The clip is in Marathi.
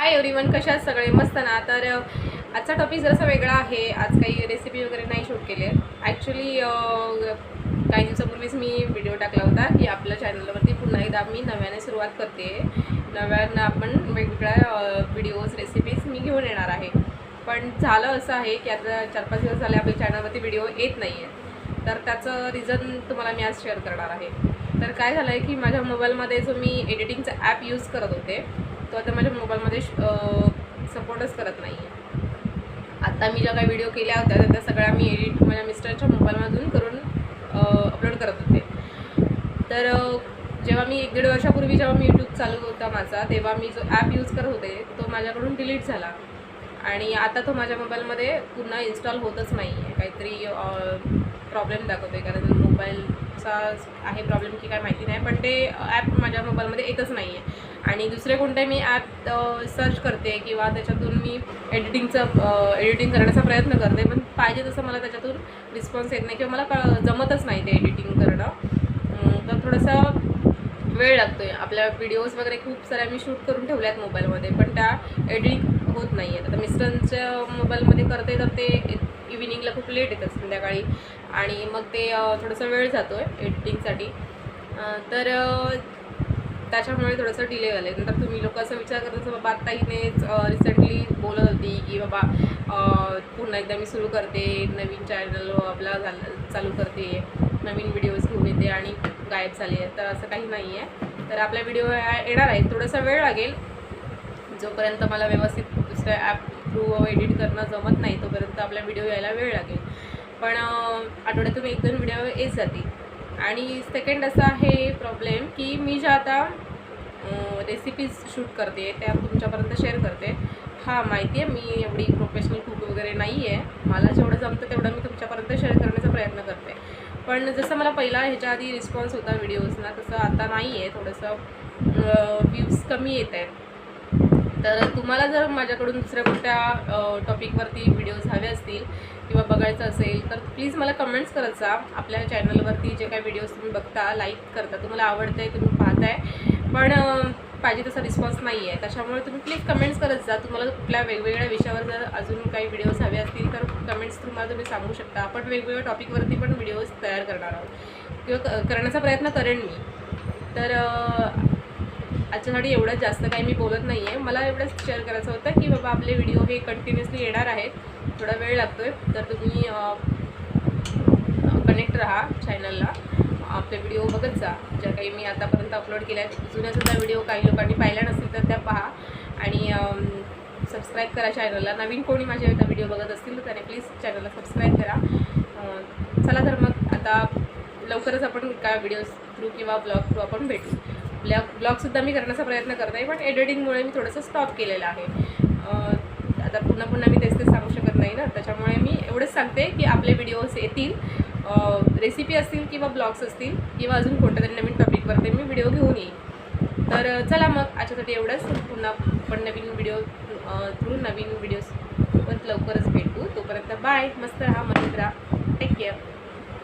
हाय एव्हरीवन, कशा आहात सगळे? मस्त ना? तर आजचा टॉपिक जरासा वेगळा आहे. आज काही रेसिपी वगैरे नाही शूट केले. ॲक्च्युली काही दिवसापूर्वीच मी व्हिडिओ टाकला होता की आपल्या चॅनलवरती पुन्हा एकदा मी नव्याने सुरुवात करते. नव्यानं आपण वेगवेगळ्या व्हिडिओज रेसिपीज मी घेऊन येणार आहे. पण झालं असं आहे की आता 4-5 दिवस झाले आपल्या चॅनलवरती व्हिडिओ येत नाही आहे. तर त्याचं रिझन तुम्हाला मी आज शेअर करणार आहे. तर काय झालं आहे की माझ्या मोबाईलमध्ये जो मी एडिटिंगचा ॲप यूज करत होते तो आता माझ्या मोबाईलमध्ये सपोर्टच करत नाही आहे. आत्ता मी ज्या काही व्हिडिओ केल्या होत्या त्या सगळ्या मी एडिट माझ्या मिस्टरच्या मोबाईलमधून करून अपलोड करत होते. तर जेव्हा मी 1-1.5 वर्षापूर्वी जेव्हा मी यूट्यूब चालू होता माझा, तेव्हा मी जो ॲप यूज करत होते तो माझ्याकडून डिलीट झाला आणि आता तो माझ्या मोबाईलमध्ये पुन्हा इन्स्टॉल होतच नाही आहे. काहीतरी प्रॉब्लेम दाखवतो आहे, कारण मोबाईलचा आहे प्रॉब्लेम की काय माहिती नाही, पण ते ॲप माझ्या मोबाईलमध्ये येतच नाही आहे. आणि दुसरे कोणतेही मी ॲप सर्च करते किंवा त्याच्यातून मी एडिटिंग करण्याचा प्रयत्न करते, पण पाहिजे तसं मला त्याच्यातून रिस्पॉन्स येत नाही किंवा मला जमतच नाही ते एडिटिंग करणं. तर थोडंसं वेळ लागतो आहे. आपल्या व्हिडिओज वगैरे खूप साऱ्या मी शूट करून ठेवल्या आहेत मोबाईलमध्ये, पण त्या एडिट होत नाही आहेत. आता मिस्टरांच्या मोबाईलमध्ये करते तर ते इव्हिनिंगला खूप लेट येतात संध्याकाळी, आणि मग ते थोडासा वेळ जातो आहे एडिटिंगसाठी. तर त्याच्यामुळे थोडंसं डिले झालं आहे. नंतर तुम्ही लोक असं विचार करत बाबा आत्ता हिनेच रिसेंटली बोलत होती की बाबा पुन्हा एकदा मी सुरू करते, नवीन चॅनल आपला चालू करते, नवीन व्हिडिओज घेऊन येते आणि गायब झाली आहे. तर असं काही नाही आहे. तर आपला व्हिडिओ येणार आहे, थोडासा वेळ लागेल. जोपर्यंत मला व्यवस्थित दुसऱ्या ॲप थ्रू एडिट करणं जमत नाही तोपर्यंत आपला व्हिडिओ यायला वेळ लागेल. पण आठवड्यातून 1-2 व्हिडिओ येत जातील. आणि सेकंड असा आहे प्रॉब्लेम की मी ज्या आता रेसिपीज शूट करते त्या तुमच्यापर्यंत शेअर करते. हां, माहिती आहे मी एवढी प्रोफेशनल कुक वगैरे नाही आहे. मला जेवढं जमतं तेवढं मी तुमच्यापर्यंत शेअर करण्याचा प्रयत्न करते. पण जसं मला पहिला ह्याच्या आधी रिस्पॉन्स होता व्हिडिओजना, तसं आता नाही आहे. थोडंसं व्ह्यूज कमी येत आहेत. तर तुम्हाला जर माझ्याकडून दुसऱ्या कोणत्या टॉपिकवरती व्हिडिओज हवे असतील किंवा बघायचं असेल तर प्लीज मला कमेंट्स करत जा. आपल्या चॅनलवरती जे काही व्हिडिओज तुम्ही बघता, लाईक करता, तुम्हाला आवडतं आहे, तुम्ही पाहताय, पण पाहिजे तसा रिस्पॉन्स नाही आहे. त्याच्यामुळे तुम्ही प्लीज कमेंट्स करत जा. तुम्हाला कुठल्या वेगवेगळ्या विषयावर जर अजून काही व्हिडिओज हवे असतील तर कमेंट्स तुम्हाला तुम्ही सांगू शकता. आपण वेगवेगळ्या टॉपिकवरती पण व्हिडिओज तयार करणार आहोत किंवा करण्याचा प्रयत्न करेन मी. तर आजच्यासाठी एवढंच, जास्त काही मी बोलत नाही आहे. मला एवढंच शेअर करायचं होतं की बाबा आपले व्हिडिओ हे कंटिन्युअसली येणार आहेत. थोडा वेळ लागतो आहे, तर तुम्ही कनेक्ट राहा चॅनलला. आपले व्हिडिओ बघत जा ज्या काही मी आतापर्यंत अपलोड केल्या आहेत. जुन्यासुद्धा व्हिडिओ काही लोकांनी पाहिल्या नसतील तर त्या पहा आणि सबस्क्राईब करा चॅनलला. नवीन कोणी माझे व्हिडिओ बघत असतील तर त्याने प्लीज चॅनलला सबस्क्राईब करा. चला तर मग आता लवकरच आपण काय व्हिडिओज थ्रू किंवा ब्लॉग थ्रू आपण भेटू. ब्लॉगसुद्धा मी करण्याचा प्रयत्न करते, पण एडिटिंगमुळे मी थोडंसं स्टॉप केलेलं आहे. आता पुन्हा मी तेच सांगू शकत नाही ना, त्याच्यामुळे मी एवढंच सांगते की आपले व्हिडिओज येतील, रेसिपी असतील किंवा ब्लॉग्स असतील किंवा अजून कोणत्या तरी नवीन टॉपिकवरती मी व्हिडिओ घेऊन येईन. तर चला मग आजच्यासाठी एवढंच. पुन्हा आपण नवीन व्हिडिओ थ्रू नवीन व्हिडिओसोबत लवकरच भेटू. तोपर्यंत बाय. मस्त राहा, मस्त राहा. Take care.